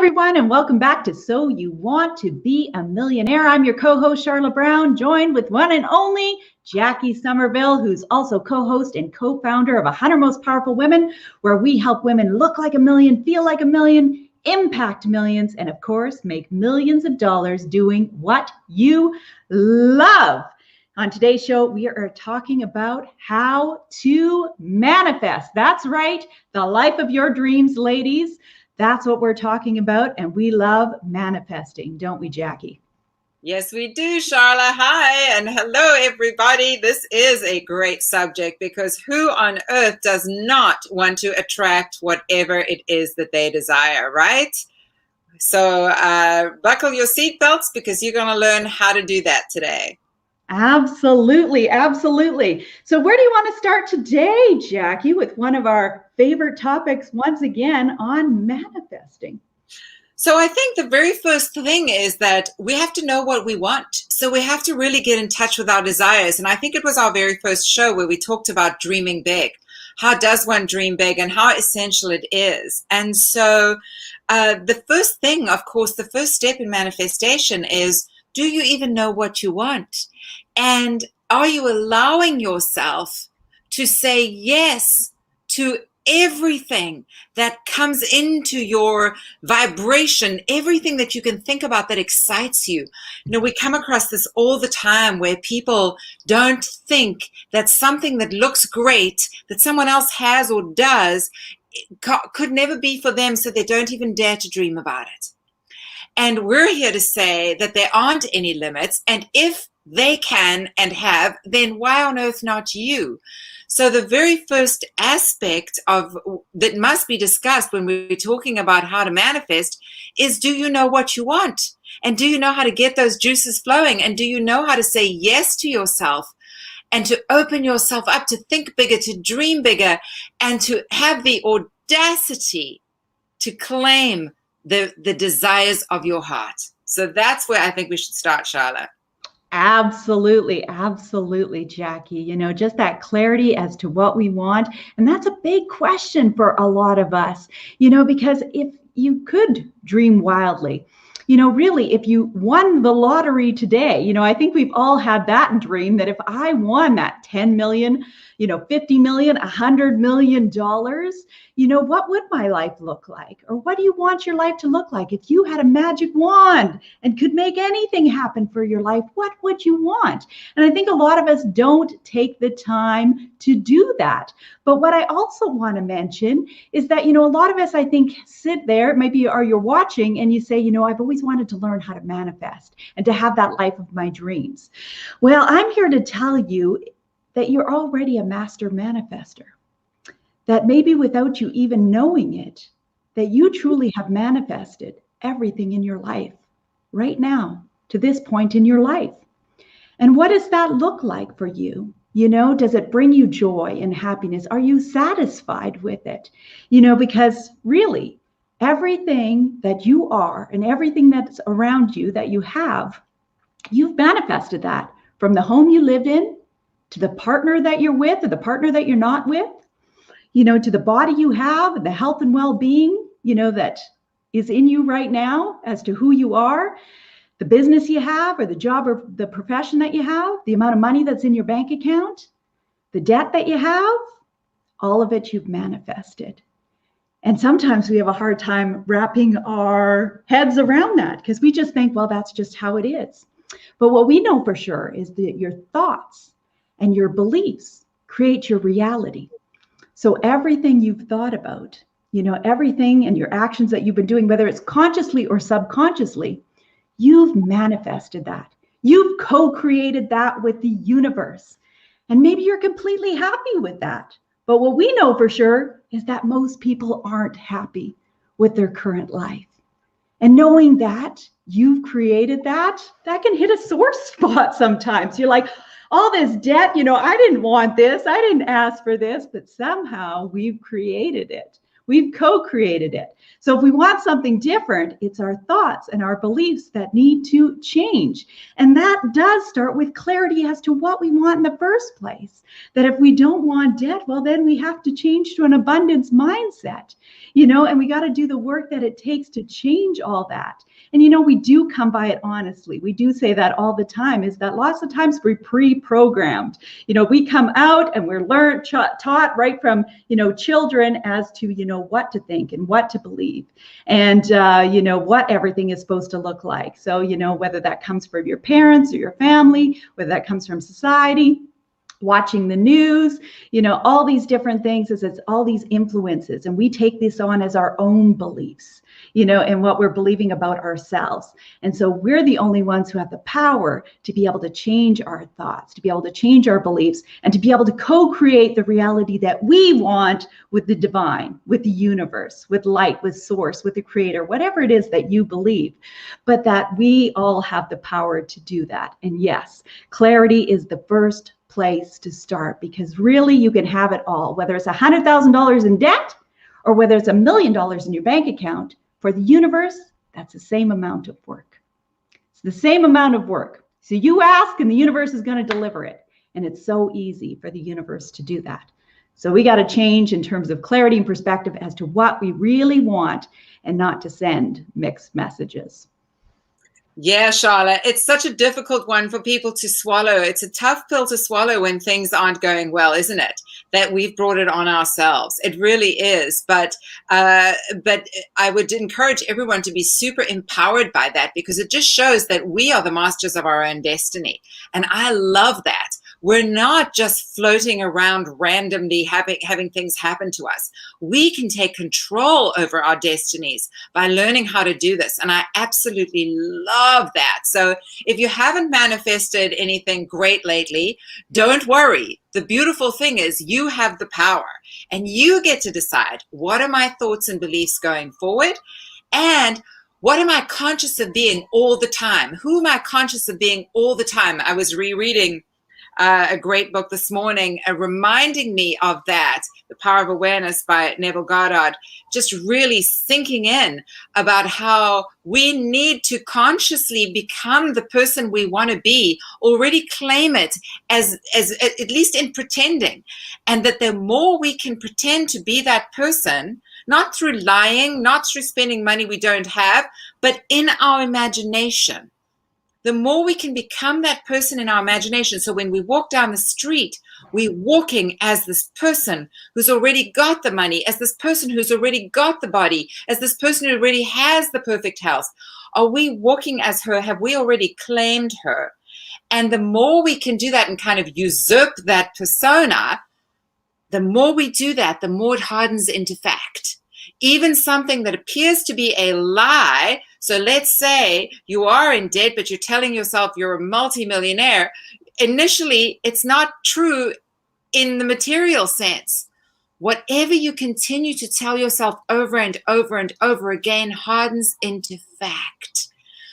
everyone, and welcome back to So You Want to Be a Millionaire. I'm your co-host, Sharla Brown, joined with one and only Jacquie Somerville, who's also co-host and co-founder of 100 Most Powerful Women, where we help women look like a million, feel like a million, impact millions, and of course, make millions of dollars doing what you love. On today's show, we are talking about how to manifest. That's right, the life of your dreams, ladies. That's what we're talking about, and we love manifesting, don't we, Jacquie? Yes, we do, Sharla. Hi, and hello, everybody. This is a great subject because who on earth does not want to attract whatever it is that they desire, right? So buckle your seatbelts because you're going to learn how to do that today. Absolutely, absolutely. So where do you want to start today, Jacquie, with one of our favorite topics, once again, on manifesting? So I think the very first thing is that we have to know what we want. So we have to really get in touch with our desires. And I think it was our very first show where we talked about dreaming big. How does one dream big and how essential it is? And so the first thing, of course, the first step in manifestation is, do you even know what you want? And are you allowing yourself to say yes to everything that comes into your vibration, everything that you can think about that excites you? You know, we come across this all the time where people don't think that something that looks great, that someone else has or does, could never be for them, so they don't even dare to dream about it. And we're here to say that there aren't any limits. And if they can and have, then why on earth not you? So the very first aspect of that must be discussed when we're talking about how to manifest is, do you know what you want? And do you know how to get those juices flowing? And do you know how to say yes to yourself and to open yourself up to think bigger, to dream bigger, and to have the audacity to claim the desires of your heart? So that's where I think we should start, Sharla. Absolutely, absolutely, Jacquie. You know, just that clarity as to what we want. And that's a big question for a lot of us, you know, because if you could dream wildly, you know, really, if you won the lottery today, you know, I think we've all had that dream that if I won that 10 million, you know, 50 million, $100 million, you know, what would my life look like? Or what do you want your life to look like? If you had a magic wand and could make anything happen for your life, what would you want? And I think a lot of us don't take the time to do that. But what I also want to mention is that, you know, a lot of us, I think, sit there, maybe you're watching and you say, you know, I've always wanted to learn how to manifest and to have that life of my dreams. Well, I'm here to tell you that you're already a master manifester. That maybe without you even knowing it, that you truly have manifested everything in your life right now to this point in your life. And what does that look like for you? You know, does it bring you joy and happiness? Are you satisfied with it? You know, because really everything that you are and everything that's around you that you have, you've manifested that from the home you live in to the partner that you're with or the partner that you're not with, you know, to the body you have and the health and well-being, you know, that is in you right now as to who you are, the business you have or the job or the profession that you have, the amount of money that's in your bank account, the debt that you have, all of it you've manifested. And sometimes we have a hard time wrapping our heads around that because we just think, well, that's just how it is. But what we know for sure is that your thoughts and your beliefs create your reality. So everything you've thought about, you know, everything and your actions that you've been doing, whether it's consciously or subconsciously, you've manifested that. You've co-created that with the universe. And maybe you're completely happy with that. But what we know for sure is that most people aren't happy with their current life. And knowing that you've created that, that can hit a sore spot sometimes. You're like, all this debt, you know, I didn't want this. I didn't ask for this, but somehow we've created it. We've co-created it. So if we want something different, it's our thoughts and our beliefs that need to change. And that does start with clarity as to what we want in the first place. That if we don't want debt, well, then we have to change to an abundance mindset, and we got to do the work that it takes to change all that. And, we do come by it honestly. We do say that all the time, is that lots of times we're pre-programmed. We come out and we're taught right from, children as to, what to think and what to believe and, what everything is supposed to look like. So, whether that comes from your parents or your family, whether that comes from society, watching the news, all these different things, it's all these influences. And we take this on as our own beliefs, and what we're believing about ourselves. And so we're the only ones who have the power to be able to change our thoughts, to be able to change our beliefs, and to be able to co-create the reality that we want with the divine, with the universe, with light, with source, with the creator, whatever it is that you believe. But that we all have the power to do that. And yes, clarity is the first place to start, because really you can have it all, whether it's $100,000 in debt or whether it's $1 million in your bank account. For the universe, that's the same amount of work. It's the same amount of work. So you ask and the universe is going to deliver it. And it's so easy for the universe to do that. So we got to change in terms of clarity and perspective as to what we really want, and not to send mixed messages. Yeah, Sharla, it's such a difficult one for people to swallow. It's a tough pill to swallow when things aren't going well, isn't it? That we've brought it on ourselves. It really is. But I would encourage everyone to be super empowered by that, because it just shows that we are the masters of our own destiny. And I love that. We're not just floating around randomly having things happen to us. We can take control over our destinies by learning how to do this. And I absolutely love that. So if you haven't manifested anything great lately, don't worry. The beautiful thing is you have the power, and you get to decide, what are my thoughts and beliefs going forward? And what am I conscious of being all the time? Who am I conscious of being all the time? I was rereading a great book this morning, reminding me of that, The Power of Awareness by Neville Goddard, just really sinking in about how we need to consciously become the person we want to be, already claim it as at least in pretending. And that the more we can pretend to be that person, not through lying, not through spending money we don't have, but in our imagination, the more we can become that person in our imagination. So when we walk down the street, we're walking as this person who's already got the money, as this person who's already got the body, as this person who already has the perfect health. Are we walking as her? Have we already claimed her? And the more we can do that and kind of usurp that persona, the more we do that, the more it hardens into fact. Even something that appears to be a lie. So let's say you are in debt, but you're telling yourself you're a multimillionaire. Initially, it's not true in the material sense. Whatever you continue to tell yourself over and over and over again hardens into fact.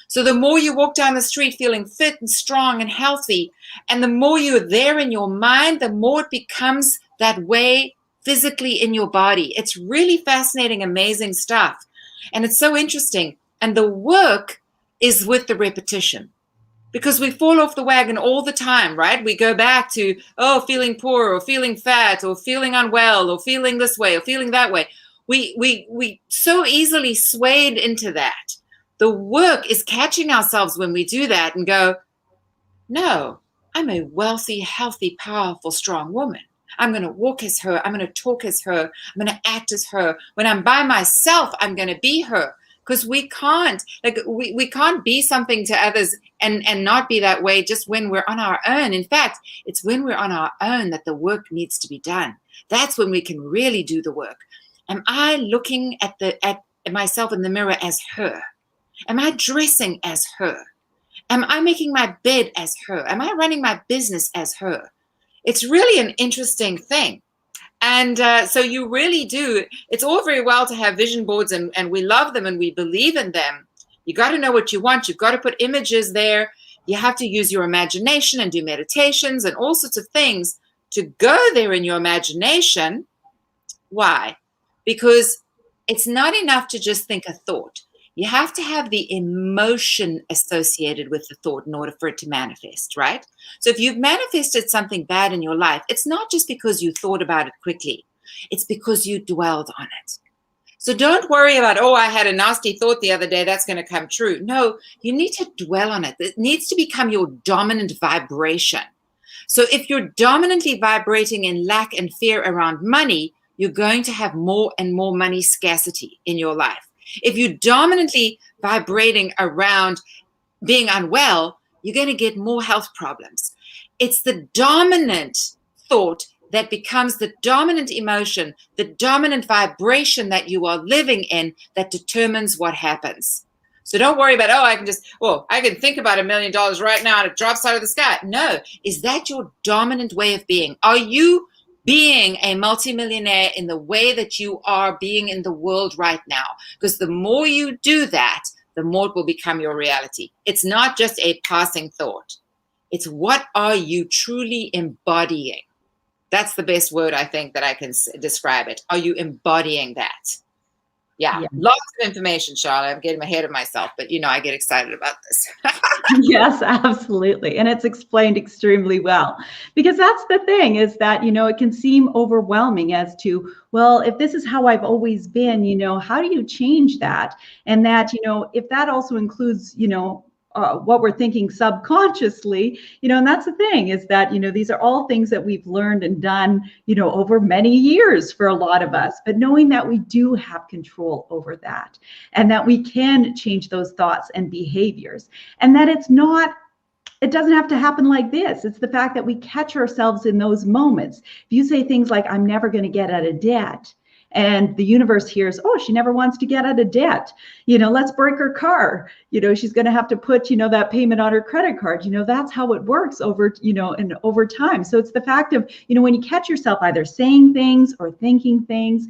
So the more you walk down the street feeling fit and strong and healthy, and the more you're there in your mind, the more it becomes that way physically in your body. It's really fascinating, amazing stuff. And it's so interesting. And the work is with the repetition, because we fall off the wagon all the time, right? We go back to, feeling poor or feeling fat or feeling unwell or feeling this way or feeling that way. We so easily swayed into that. The work is catching ourselves when we do that and go, no, I'm a wealthy, healthy, powerful, strong woman. I'm going to walk as her. I'm going to talk as her. I'm going to act as her. When I'm by myself, I'm going to be her. Because we can't be something to others and not be that way just when we're on our own. In fact, it's when we're on our own that the work needs to be done. That's when we can really do the work. Am I looking at myself in the mirror as her? Am I dressing as her? Am I making my bed as her? Am I running my business as her? It's really an interesting thing. And so you really do. It's all very well to have vision boards and we love them and we believe in them. You got to know what you want. You've got to put images there. You have to use your imagination and do meditations and all sorts of things to go there in your imagination. Why? Because It's not enough to just think a thought. You have to have the emotion associated with the thought in order for it to manifest, right? So if you've manifested something bad in your life, it's not just because you thought about it quickly. It's because you dwelled on it. So don't worry about, oh, I had a nasty thought the other day, that's going to come true. No, you need to dwell on it. It needs to become your dominant vibration. So if you're dominantly vibrating in lack and fear around money, you're going to have more and more money scarcity in your life. If you're dominantly vibrating around being unwell, you're going to get more health problems. It's the dominant thought that becomes the dominant emotion, the dominant vibration that you are living in that determines what happens. So don't worry about, I can think about $1 million right now and it drops out of the sky. No, is that your dominant way of being? Are you being a multimillionaire in the way that you are being in the world right now? Because the more you do that, the more it will become your reality. It's not just a passing thought. It's what are you truly embodying? That's the best word I think that I can describe it. Are you embodying that? Yeah, lots of information, Sharla. I'm getting ahead of myself, but I get excited about this. Yes, absolutely. And it's explained extremely well, because that's the thing is that, it can seem overwhelming as to, well, if this is how I've always been, how do you change that? And that, if that also includes, what we're thinking subconsciously, and that's the thing is that, these are all things that we've learned and done, over many years for a lot of us, but knowing that we do have control over that and that we can change those thoughts and behaviors, and that it doesn't have to happen like this. It's the fact that we catch ourselves in those moments. If you say things like, I'm never going to get out of debt, and the universe hears, oh, she never wants to get out of debt. Let's break her car. She's going to have to put, that payment on her credit card. That's how it works over time. So it's the fact of, when you catch yourself either saying things or thinking things,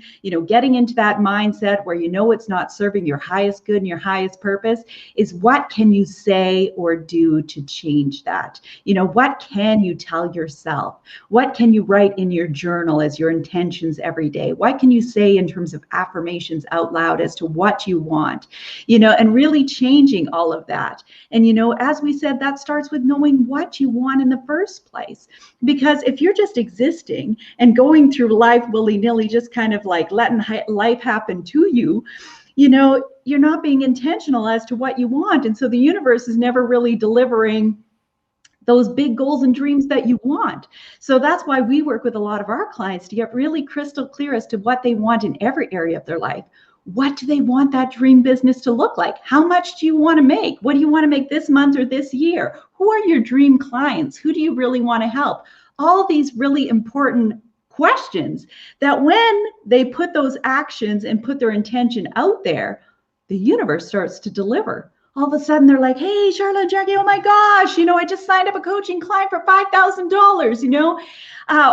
getting into that mindset where it's not serving your highest good and your highest purpose, is what can you say or do to change that? What can you tell yourself? What can you write in your journal as your intentions every day? What can you say in terms of affirmations out loud as to what you want, and really changing all of that. And, as we said, that starts with knowing what you want in the first place. Because if you're just existing and going through life willy-nilly, just kind of like letting life happen to you, you're not being intentional as to what you want. And so the universe is never really delivering those big goals and dreams that you want. So that's why we work with a lot of our clients to get really crystal clear as to what they want in every area of their life. What do they want that dream business to look like? How much do you want to make? What do you want to make this month or this year? Who are your dream clients? Who do you really want to help? All these really important questions that when they put those actions and put their intention out there, the universe starts to deliver. All of a sudden they're like, hey, Sharla and Jacquie, oh my gosh, I just signed up a coaching client for $5,000,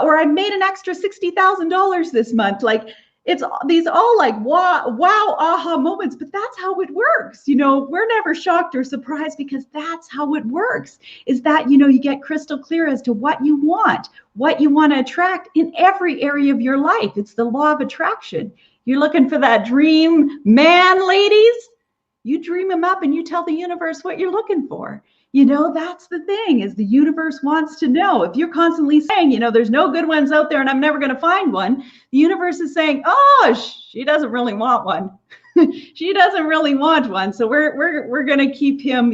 or I made an extra $60,000 this month. Like, it's these all like, wow, aha moments, but that's how it works. We're never shocked or surprised because that's how it works, is that, you get crystal clear as to what you want to attract in every area of your life. It's the law of attraction. You're looking for that dream man, ladies. You dream them up and you tell the universe what you're looking for. That's the thing, is the universe wants to know. If you're constantly saying, there's no good ones out there and I'm never going to find one, the universe is saying, oh, she doesn't really want one. She doesn't really want one. So we're going to keep him,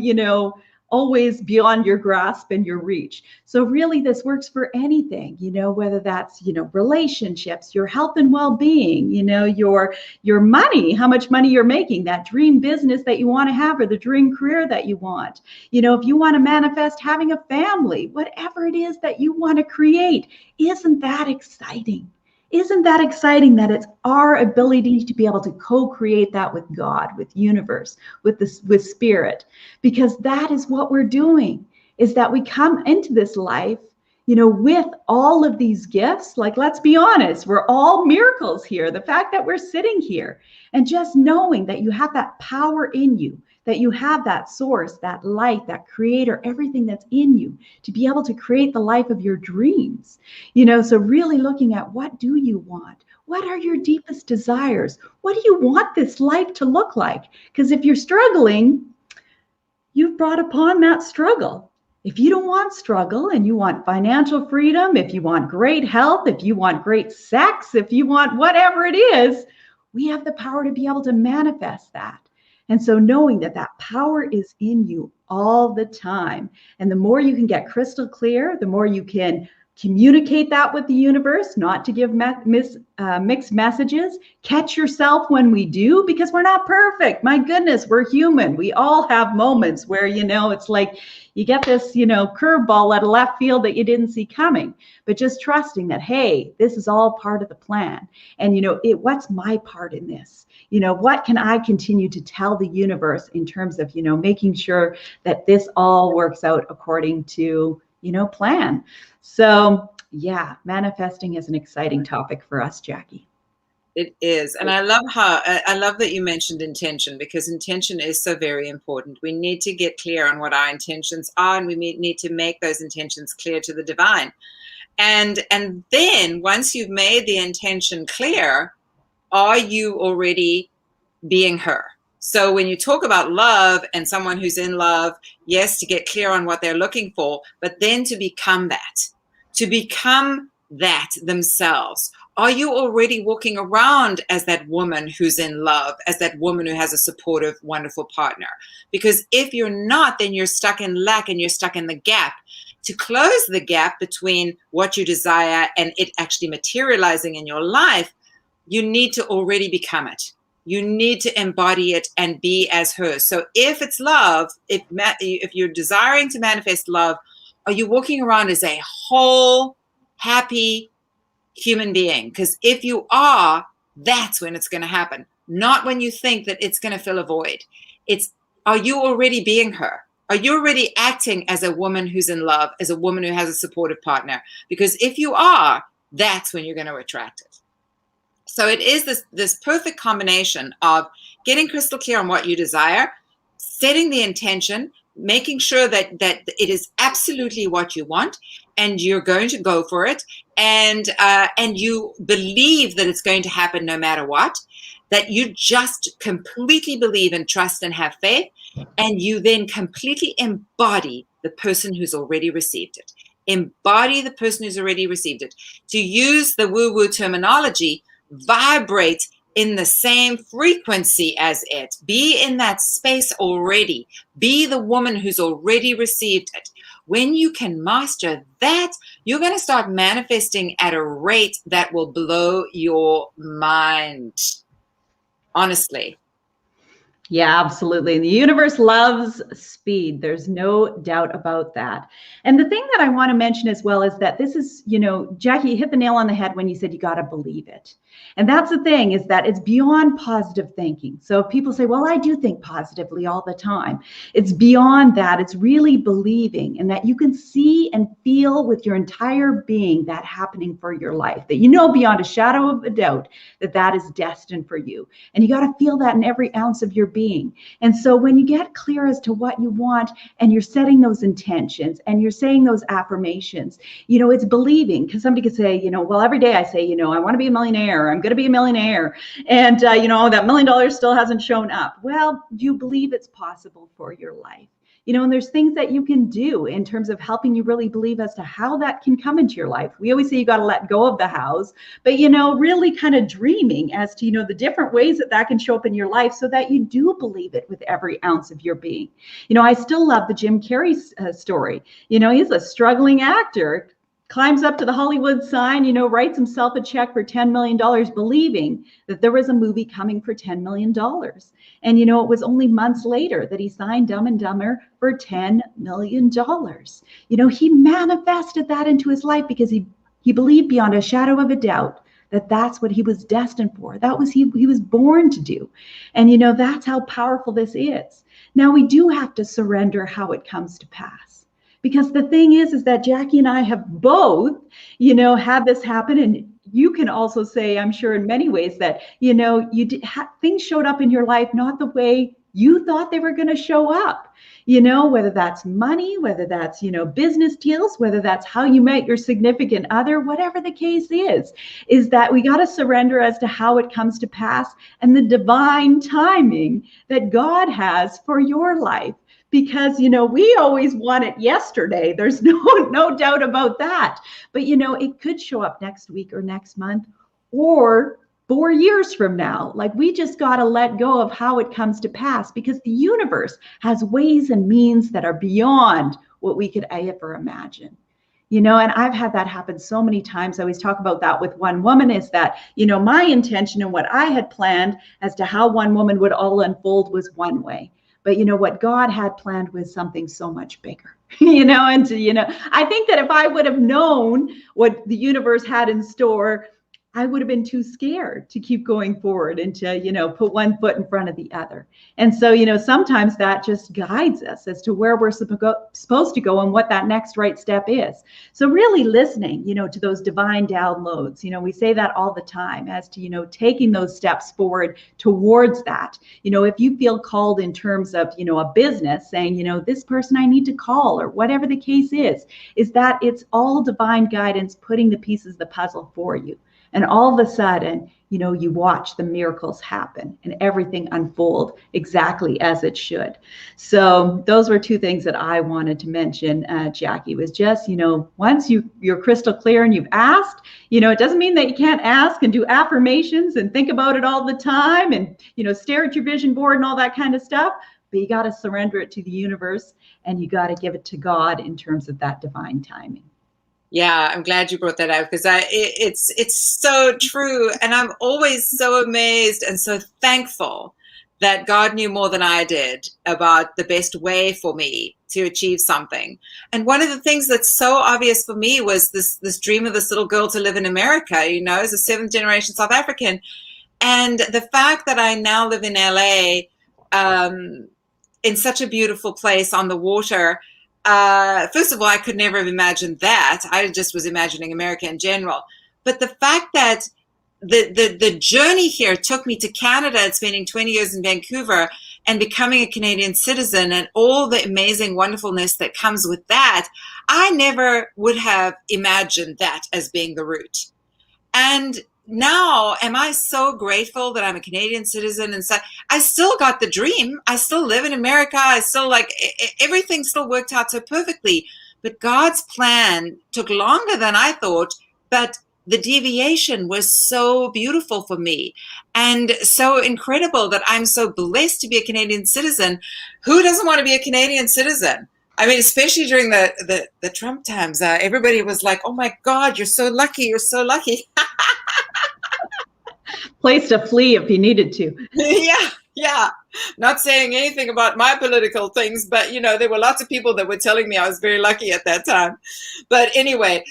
always beyond your grasp and your reach. So really this works for anything, whether that's, relationships, your health and well-being, your money, how much money you're making, that dream business that you want to have, or the dream career that you want. If you want to manifest having a family, whatever it is that you want to create, isn't that exciting? Isn't that exciting that it's our ability to be able to co-create that with God, with universe, with spirit? Because that is what we're doing, is that we come into this life, with all of these gifts. Like, let's be honest, we're all miracles here. The fact that we're sitting here and just knowing that you have that power in you, that you have that source, that light, that creator, everything that's in you to be able to create the life of your dreams. So really looking at, what do you want? What are your deepest desires? What do you want this life to look like? Because if you're struggling, you've brought upon that struggle. If you don't want struggle and you want financial freedom, if you want great health, if you want great sex, if you want whatever it is, we have the power to be able to manifest that. And so knowing that that power is in you all the time. And the more you can get crystal clear, the more you can communicate that with the universe, not to give mixed messages. Catch yourself when we do, because we're not perfect. My goodness, we're human. We all have moments where, it's like you get this, curveball at a left field that you didn't see coming. But just trusting that, hey, this is all part of the plan. And, what's my part in this? What can I continue to tell the universe in terms of, making sure that this all works out according to, plan. So yeah, manifesting is an exciting topic for us, Jackie. It is. And I love that you mentioned intention, because intention is so very important. We need to get clear on what our intentions are, and we need to make those intentions clear to the divine. And then once you've made the intention clear, are you already being her? So when you talk about love and someone who's in love, yes, to get clear on what they're looking for, but then to become that themselves. Are you already walking around as that woman who's in love, as that woman who has a supportive, wonderful partner? Because if you're not, then you're stuck in lack and you're stuck in the gap. To close the gap between what you desire and it actually materializing in your life, you need to already become it. You need to embody it and be as her. So if it's love, if you're desiring to manifest love, are you walking around as a whole, happy human being? Because if you are, that's when it's going to happen. Not when you think that it's going to fill a void. Are you already being her? Are you already acting as a woman who's in love, as a woman who has a supportive partner? Because if you are, that's when you're going to attract it. So it is this perfect combination of getting crystal clear on what you desire, setting the intention, making sure that it is absolutely what you want, and you're going to go for it, and you believe that it's going to happen no matter what, that you just completely believe and trust and have faith, and you then completely embody the person who's already received it. Embody the person who's already received it. To use the woo-woo terminology, vibrate in the same frequency as it. Be in that space already. Be the woman who's already received it. When you can master that, you're going to start manifesting at a rate that will blow your mind. Honestly. Yeah, absolutely. The universe loves speed. There's no doubt about that. And the thing that I want to mention as well is that this is, Jackie, you hit the nail on the head when you said you got to believe it. And that's the thing, is that it's beyond positive thinking. So if people say, well, I do think positively all the time, it's beyond that. It's really believing, and that you can see and feel with your entire being that happening for your life, that beyond a shadow of a doubt that that is destined for you. And you got to feel that in every ounce of your being. And so when you get clear as to what you want, and you're setting those intentions and you're saying those affirmations, it's believing. Because somebody could say, well, every day I say, I want to be a millionaire. I'm going to be a millionaire. And, that $1 million still hasn't shown up. Well, you believe it's possible for your life. And there's things that you can do in terms of helping you really believe as to how that can come into your life. We always say you got to let go of the house, but, really kind of dreaming as to, the different ways that can show up in your life, so that you do believe it with every ounce of your being. I still love the Jim Carrey story. He's a struggling actor, climbs up to the Hollywood sign, writes himself a check for $10 million, believing that there was a movie coming for $10 million. And, it was only months later that he signed Dumb and Dumber for $10 million. He manifested that into his life because he believed beyond a shadow of a doubt that that's what he was destined for. That was he was born to do. And, that's how powerful this is. Now, we do have to surrender how it comes to pass. Because the thing is that Jackie and I have both, had this happen. And you can also say, I'm sure in many ways, that, things showed up in your life not the way you thought they were going to show up. Whether that's money, whether that's, business deals, whether that's how you met your significant other, whatever the case is that we got to surrender as to how it comes to pass and the divine timing that God has for your life. Because, we always want it yesterday. There's no doubt about that. But, it could show up next week or next month or 4 years from now. Like, we just got to let go of how it comes to pass, because the universe has ways and means that are beyond what we could ever imagine. And I've had that happen so many times. I always talk about that with one woman, is that, my intention and what I had planned as to how one woman would all unfold was one way. But what God had planned was something so much bigger, and I think that if I would have known what the universe had in store, I would have been too scared to keep going forward and to, put one foot in front of the other. And so, sometimes that just guides us as to where we're supposed to go and what that next right step is. So really listening, to those divine downloads, we say that all the time as to, taking those steps forward towards that. If you feel called in terms of, a business, saying, this person I need to call, or whatever the case is that it's all divine guidance putting the pieces of the puzzle for you. And all of a sudden, you watch the miracles happen and everything unfold exactly as it should. So those were two things that I wanted to mention, Jackie, was just, once you're crystal clear and you've asked, it doesn't mean that you can't ask and do affirmations and think about it all the time and, stare at your vision board and all that kind of stuff. But you got to surrender it to the universe, and you got to give it to God in terms of that divine timing. Yeah, I'm glad you brought that out, because it's so true. And I'm always so amazed and so thankful that God knew more than I did about the best way for me to achieve something. And one of the things that's so obvious for me was this dream of this little girl to live in America, as a 7th generation South African. And the fact that I now live in LA, in such a beautiful place on the water. First of all, I could never have imagined that. I just was imagining America in general. But the fact that the journey here took me to Canada and spending 20 years in Vancouver and becoming a Canadian citizen and all the amazing wonderfulness that comes with that, I never would have imagined that as being the route. And now, am I so grateful that I'm a Canadian citizen, and so I still got the dream. I still live in America. I still everything still worked out so perfectly. But God's plan took longer than I thought, but the deviation was so beautiful for me and so incredible that I'm so blessed to be a Canadian citizen. Who doesn't want to be a Canadian citizen? I mean, especially during the Trump times, everybody was like, "Oh my God, you're so lucky! You're so lucky!" Place to flee if you needed to. Yeah. Not saying anything about my political things, but there were lots of people that were telling me I was very lucky at that time. But anyway,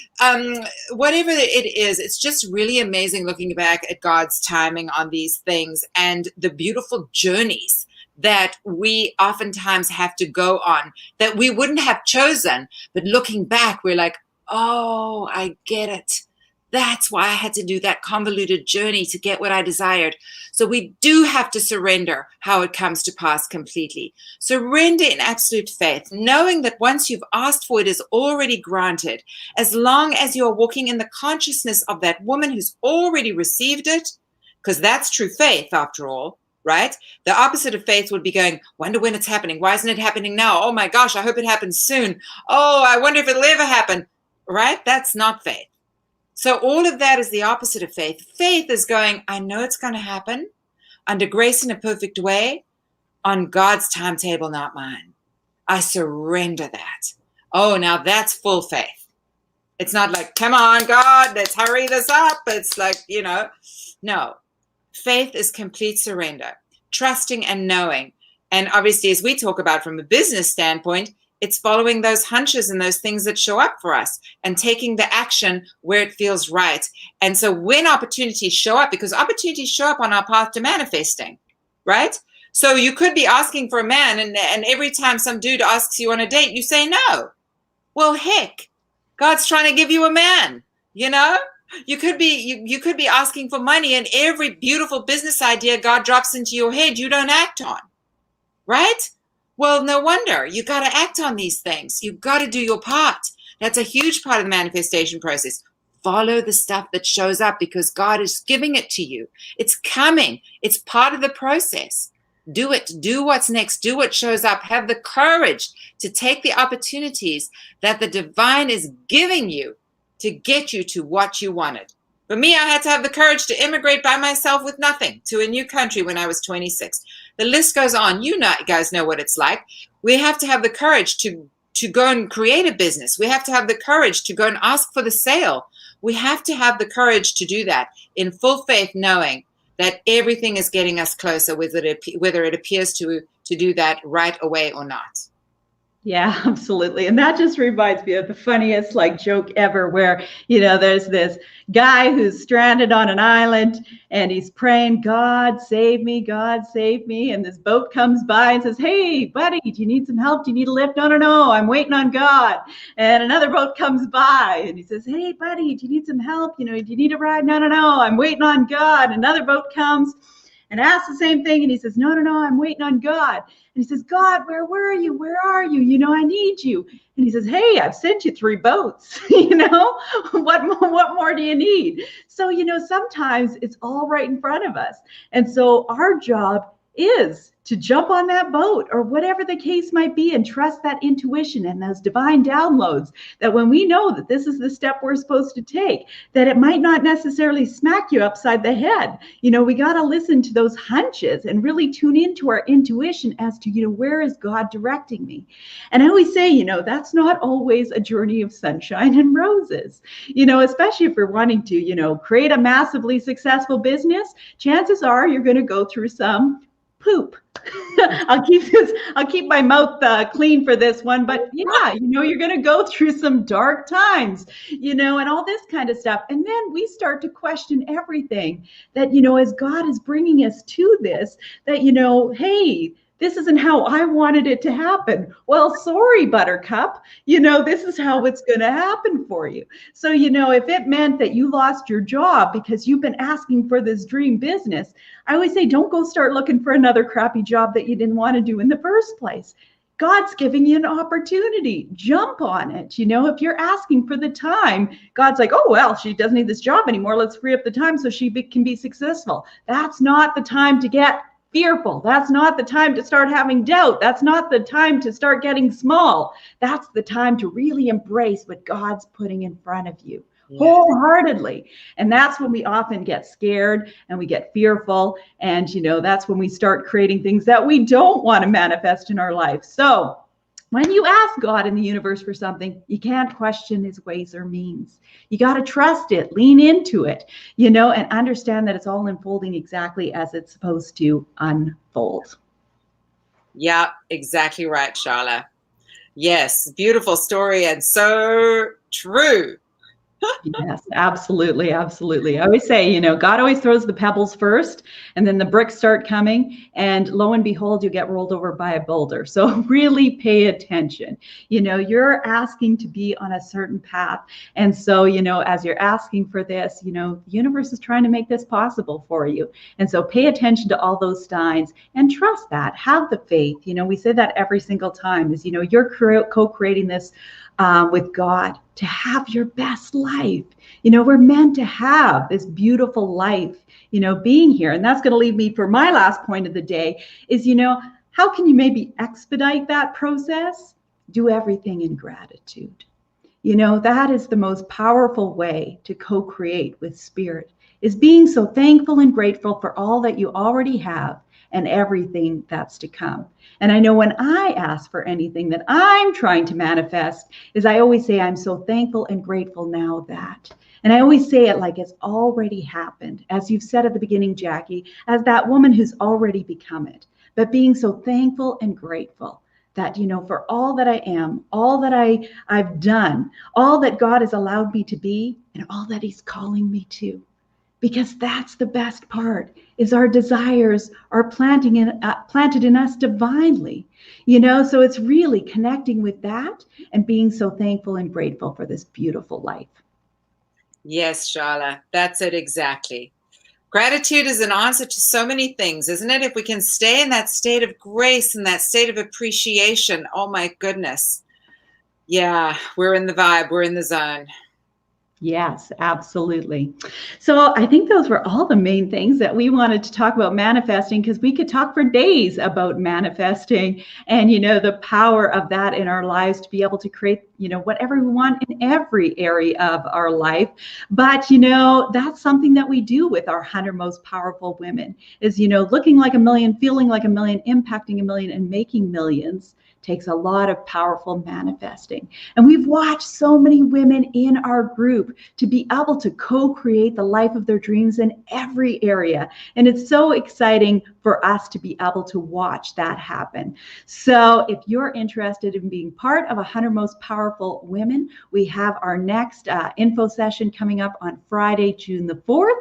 whatever it is, it's just really amazing looking back at God's timing on these things and the beautiful journeys that we oftentimes have to go on that we wouldn't have chosen. But looking back, we're like, oh, I get it. That's why I had to do that convoluted journey to get what I desired. So we do have to surrender how it comes to pass completely. Surrender in absolute faith, knowing that once you've asked for it is already granted, as long as you're walking in the consciousness of that woman who's already received it, because that's true faith after all, right? The opposite of faith would be going, wonder when it's happening. Why isn't it happening now? Oh my gosh, I hope it happens soon. Oh, I wonder if it'll ever happen, right? That's not faith. So all of that is the opposite of faith. Faith is going, I know it's going to happen under grace in a perfect way on God's timetable, not mine. I surrender that. Oh, now that's full faith. It's not like, come on, God, let's hurry this up. It's like, no. Faith is complete surrender, trusting and knowing. And obviously, as we talk about from a business standpoint, it's following those hunches and those things that show up for us and taking the action where it feels right. And so when opportunities show up, because opportunities show up on our path to manifesting, right? So you could be asking for a man, and every time some dude asks you on a date, you say no. Well, heck, God's trying to give you a man, You could be asking for money, and every beautiful business idea God drops into your head, you don't act on. right? Well, no wonder. You got to act on these things. You got to do your part. That's a huge part of the manifestation process. Follow the stuff that shows up because God is giving it to you. It's coming. It's part of the process. Do it. Do what's next. Do what shows up. Have the courage to take the opportunities that the divine is giving you to get you to what you wanted. For me, I had to have the courage to immigrate by myself with nothing to a new country when I was 26. The list goes on. You guys know what it's like. We have to have the courage to go and create a business. We have to have the courage to go and ask for the sale. We have to have the courage to do that in full faith, knowing that everything is getting us closer, whether it appears to do that right away or not. Yeah, absolutely. And that just reminds me of the funniest joke ever where, there's this guy who's stranded on an island and he's praying, God save me, God save me. And this boat comes by and says, hey, buddy, do you need some help? Do you need a lift? No, no, no, I'm waiting on God. And another boat comes by and he says, hey, buddy, do you need some help? Do you need a ride? No, no, no, I'm waiting on God. Another boat comes and asks the same thing. And he says, no, no, no, I'm waiting on God. And he says, God, where were you? Where are you? I need you. And he says, hey, I've sent you 3 boats. What more do you need? So, sometimes it's all right in front of us. And so our job is to jump on that boat or whatever the case might be and trust that intuition and those divine downloads that when we know that this is the step we're supposed to take, that it might not necessarily smack you upside the head. We got to listen to those hunches and really tune into our intuition as to, where is God directing me? And I always say, that's not always a journey of sunshine and roses, especially if we're wanting to, create a massively successful business. Chances are you're going to go through some poop. I'll keep my mouth clean for this one, but yeah, you're going to go through some dark times, and all this kind of stuff. And then we start to question everything that, as God is bringing us to this, that, hey, this isn't how I wanted it to happen. Well, sorry, Buttercup. This is how it's going to happen for you. So, if it meant that you lost your job because you've been asking for this dream business, I always say, don't go start looking for another crappy job that you didn't want to do in the first place. God's giving you an opportunity. Jump on it. If you're asking for the time, God's like, oh, well, she doesn't need this job anymore. Let's free up the time so she can be successful. That's not the time to get fearful. That's not the time to start having doubt. That's not the time to start getting small. That's the time to really embrace what God's putting in front of you. Yes. Wholeheartedly. And that's when we often get scared and we get fearful. And, that's when we start creating things that we don't want to manifest in our life. So when you ask God in the universe for something, you can't question his ways or means. You got to trust it, lean into it, and understand that it's all unfolding exactly as it's supposed to unfold. Yeah, exactly right, Sharla. Yes, beautiful story and so true. Yes, absolutely. Absolutely. I always say, God always throws the pebbles first and then the bricks start coming and lo and behold, you get rolled over by a boulder. So really pay attention. You're asking to be on a certain path. And so, as you're asking for this, the universe is trying to make this possible for you. And so pay attention to all those signs and trust that. Have the faith. We say that every single time is, you're co-creating this with God to have your best life. We're meant to have this beautiful life, being here. And that's going to lead me for my last point of the day is, how can you maybe expedite that process? Do everything in gratitude. That is the most powerful way to co-create with spirit, is being so thankful and grateful for all that you already have and everything that's to come. And I know when I ask for anything that I'm trying to manifest, is I always say, I'm so thankful and grateful now that. And I always say it like it's already happened, as you've said at the beginning, Jacquie, as that woman who's already become it. But being so thankful and grateful that, for all that I am, all that I've done, all that God has allowed me to be, and all that he's calling me to. Because that's the best part, is our desires are planted in us divinely, so it's really connecting with that and being so thankful and grateful for this beautiful life. Yes, Sharla, that's it exactly. Gratitude is an answer to so many things, isn't it? If we can stay in that state of grace and that state of appreciation, oh my goodness. Yeah, we're in the vibe, we're in the zone. Yes, absolutely. So I think those were all the main things that we wanted to talk about manifesting, because we could talk for days about manifesting and, the power of that in our lives to be able to create, whatever we want in every area of our life. But, that's something that we do with our 100 most powerful women is, looking like a million, feeling like a million, impacting a million, and making millions takes a lot of powerful manifesting. And we've watched so many women in our group to be able to co-create the life of their dreams in every area. And it's so exciting for us to be able to watch that happen. So if you're interested in being part of 100 Most Powerful Women, we have our next info session coming up on Friday, June the 4th.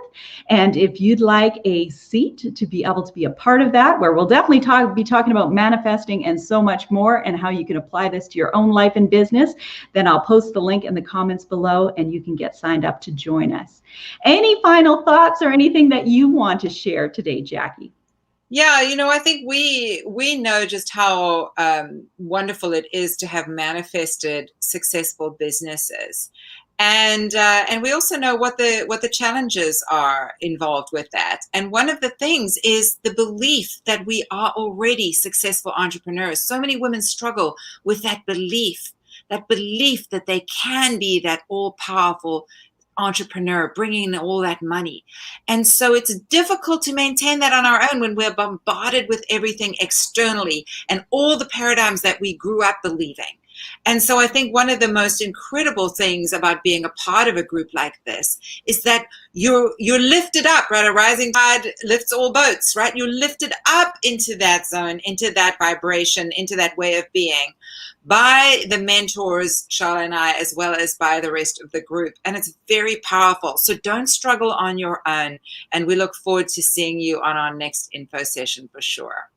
And if you'd like a seat to be able to be a part of that, where we'll definitely be talking about manifesting and so much more, and how you can apply this to your own life and business, then I'll post the link in the comments below and you can get signed up to join us. Any final thoughts or anything that you want to share today, Jacquie? Yeah, I think we know just how wonderful it is to have manifested successful businesses. And we also know what the challenges are involved with that. And one of the things is the belief that we are already successful entrepreneurs. So many women struggle with that belief that they can be that all-powerful entrepreneur bringing in all that money. And so it's difficult to maintain that on our own when we're bombarded with everything externally and all the paradigms that we grew up believing. And so I think one of the most incredible things about being a part of a group like this is that you're lifted up, right? A rising tide lifts all boats, right? You're lifted up into that zone, into that vibration, into that way of being by the mentors, Sharla and I, as well as by the rest of the group. And it's very powerful. So don't struggle on your own. And we look forward to seeing you on our next info session for sure.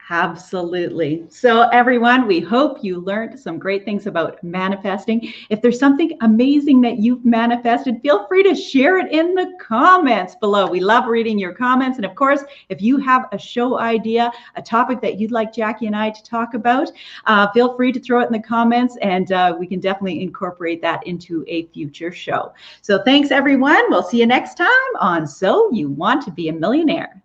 Absolutely. So everyone, we hope you learned some great things about manifesting. If there's something amazing that you've manifested, feel free to share it in the comments below. We love reading your comments. And of course, if you have a show idea, a topic that you'd like Jacquie and I to talk about, feel free to throw it in the comments, and we can definitely incorporate that into a future show. So thanks, everyone. We'll see you next time on So You Want to Be a Millionaire.